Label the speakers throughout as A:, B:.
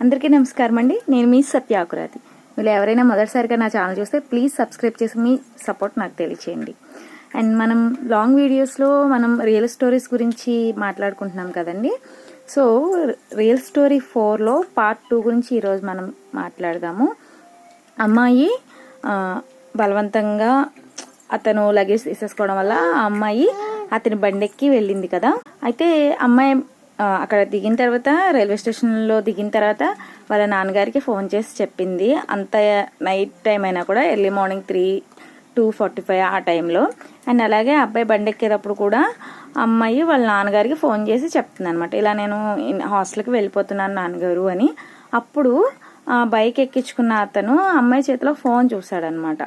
A: అందరికీ నమస్కారం అండి. నేను మీ సత్య ఆకురాతి. మీరు ఎవరైనా మొదటిసారిగా నా ఛానల్ చూస్తే ప్లీజ్ సబ్స్క్రైబ్ చేసి మీ సపోర్ట్ నాకు తెలియచేయండి. అండ్ మనం లాంగ్ వీడియోస్లో మనం రియల్ స్టోరీస్ గురించి మాట్లాడుకుంటున్నాం కదండి. సో రియల్ స్టోరీ 4లో పార్ట్ 2 గురించి ఈరోజు మనం మాట్లాడదాము. అమ్మాయి బలవంతంగా అతను లగేజ్ తీసేసుకోవడం వల్ల ఆ అమ్మాయి అతని బండెక్కి వెళ్ళింది కదా. అయితే అమ్మాయి అక్కడ దిగిన తర్వాత రైల్వే స్టేషన్లో దిగిన తర్వాత వాళ్ళ నాన్నగారికి ఫోన్ చేసి చెప్పింది. అంత నైట్ టైం అయినా కూడా ఎర్లీ మార్నింగ్ 2:45 ఆ టైంలో. అండ్ అలాగే అబ్బాయి బండి ఎక్కేటప్పుడు కూడా అమ్మాయి వాళ్ళ నాన్నగారికి ఫోన్ చేసి చెప్తుంది అనమాట, ఇలా నేను హాస్టల్కి వెళ్ళిపోతున్నాను నాన్నగారు అని. అప్పుడు బైక్ ఎక్కించుకున్న అతను అమ్మాయి చేతిలో ఫోన్ చూశాడనమాట.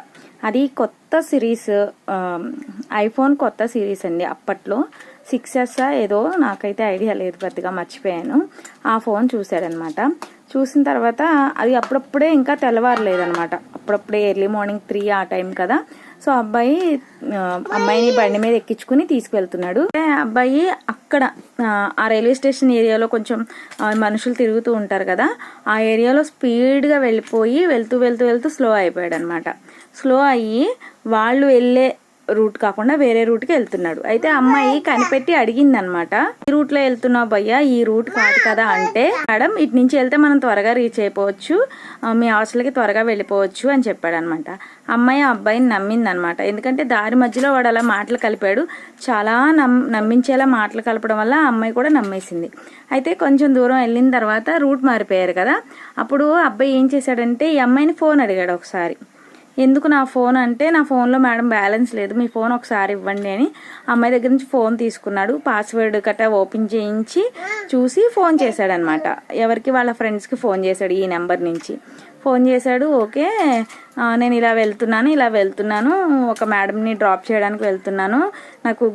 A: అది కొత్త సిరీస్, ఐఫోన్ కొత్త సిరీస్ అండి. అప్పట్లో 6S ఏదో, నాకైతే ఐడియా లేదు, పెద్దగా మర్చిపోయాను. ఆ ఫోన్ చూశాడనమాట. చూసిన తర్వాత అది అప్పుడప్పుడే ఇంకా తెల్లవారలేదనమాట, అప్పుడప్పుడే ఎర్లీ మార్నింగ్ 3 ఆ టైం కదా. సో అమ్మాయిని బండి మీద ఎక్కించుకుని తీసుకువెళ్తున్నాడు. అబ్బాయి అక్కడ ఆ రైల్వే స్టేషన్ ఏరియాలో కొంచెం మనుషులు తిరుగుతూ ఉంటారు కదా, ఆ ఏరియాలో స్పీడ్గా వెళ్ళిపోయి వెళ్తూ స్లో అయిపోయాడు అనమాట. స్లో అయ్యి వాళ్ళు వెళ్ళే రూట్ కాకుండా వేరే రూట్కి వెళ్తున్నాడు. అయితే అమ్మాయి కనిపెట్టి అడిగింది అనమాట, ఈ రూట్లో వెళ్తున్నావు భయ్యా, ఈ రూట్ కాదు కదా అంటే, మేడం ఇటు నుంచి వెళ్తే మనం త్వరగా రీచ్ అయిపోవచ్చు, మీ హాస్టల్కి త్వరగా వెళ్ళిపోవచ్చు అని చెప్పాడు అనమాట. అమ్మాయి ఆ అబ్బాయిని నమ్మింది అనమాట. ఎందుకంటే దారి మధ్యలో వాడు అలా మాటలు కలిపాడు, చాలా నమ్మించేలా మాటలు కలపడం వల్ల ఆ అమ్మాయి కూడా నమ్మేసింది. అయితే కొంచెం దూరం వెళ్ళిన తర్వాత రూట్ మారిపోయారు కదా. అప్పుడు అబ్బాయి ఏం చేశాడంటే ఈ అమ్మాయిని ఫోన్ అడిగాడు ఒకసారి. ఎందుకు నా ఫోన్ అంటే, నా ఫోన్లో మేడం బ్యాలెన్స్ లేదు, మీ ఫోన్ ఒకసారి ఇవ్వండి అని అమ్మాయి దగ్గర నుంచి ఫోన్ తీసుకున్నాడు. పాస్వర్డ్ గట్రా ఓపెన్ చేయించి చూసి ఫోన్ చేశాడనమాట. ఎవరికి, వాళ్ళ ఫ్రెండ్స్కి ఫోన్ చేశాడు. ఈ నెంబర్ నుంచి ఫోన్ చేశాడు. ఓకే, నేను ఇలా వెళ్తున్నాను, ఒక మేడంని డ్రాప్ చేయడానికి వెళ్తున్నాను, నాకు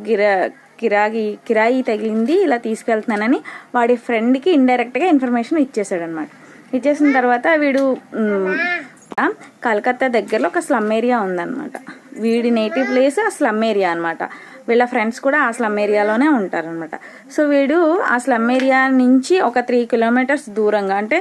A: కిరాయి తగిలింది, ఇలా తీసుకెళ్తున్నానని వాడి ఫ్రెండ్కి ఇండైరెక్ట్గా ఇన్ఫర్మేషన్ ఇచ్చేసాడనమాట. ఇచ్చేసిన తర్వాత వీడు కలకత్తా దగ్గరలో ఒక స్లమ్ ఏరియా ఉందన్నమాట. వీడి నేటివ్ ప్లేస్ ఆ స్లమ్ ఏరియా అనమాట. వీళ్ళ ఫ్రెండ్స్ కూడా ఆ స్లమ్ ఏరియాలోనే ఉంటారనమాట. సో వీడు ఆ స్లమ్ ఏరియా నుంచి ఒక 3 కిలోమీటర్స్ దూరంగా, అంటే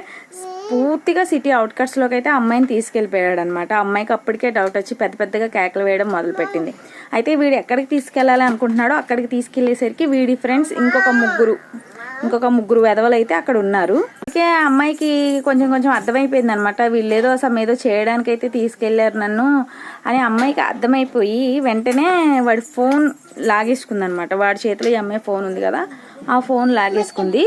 A: పూర్తిగా సిటీ అవుట్కట్స్లోకి అయితే అమ్మాయిని తీసుకెళ్ళిపోయాడు అనమాట. అమ్మాయికి అప్పటికే డౌట్ వచ్చి పెద్దగా కేకలు వేయడం మొదలుపెట్టింది. అయితే వీడు ఎక్కడికి తీసుకెళ్ళాలి అనుకుంటున్నాడో అక్కడికి తీసుకెళ్లేసరికి వీడి ఫ్రెండ్స్ ఇంకొక ముగ్గురు వెధవలు అయితే అక్కడ ఉన్నారు. అందుకే అమ్మాయికి కొంచెం అర్థమైపోయింది అనమాట, వీళ్ళేదో ఏదో చేయడానికి అయితే తీసుకెళ్లారు నన్ను అని అమ్మాయికి అర్థమైపోయి వెంటనే వాడి ఫోన్ లాగేసుకుంది అనమాట. వాడి చేతిలో ఈ అమ్మాయి ఫోన్ ఉంది కదా, ఆ ఫోన్ లాగేసుకుంది.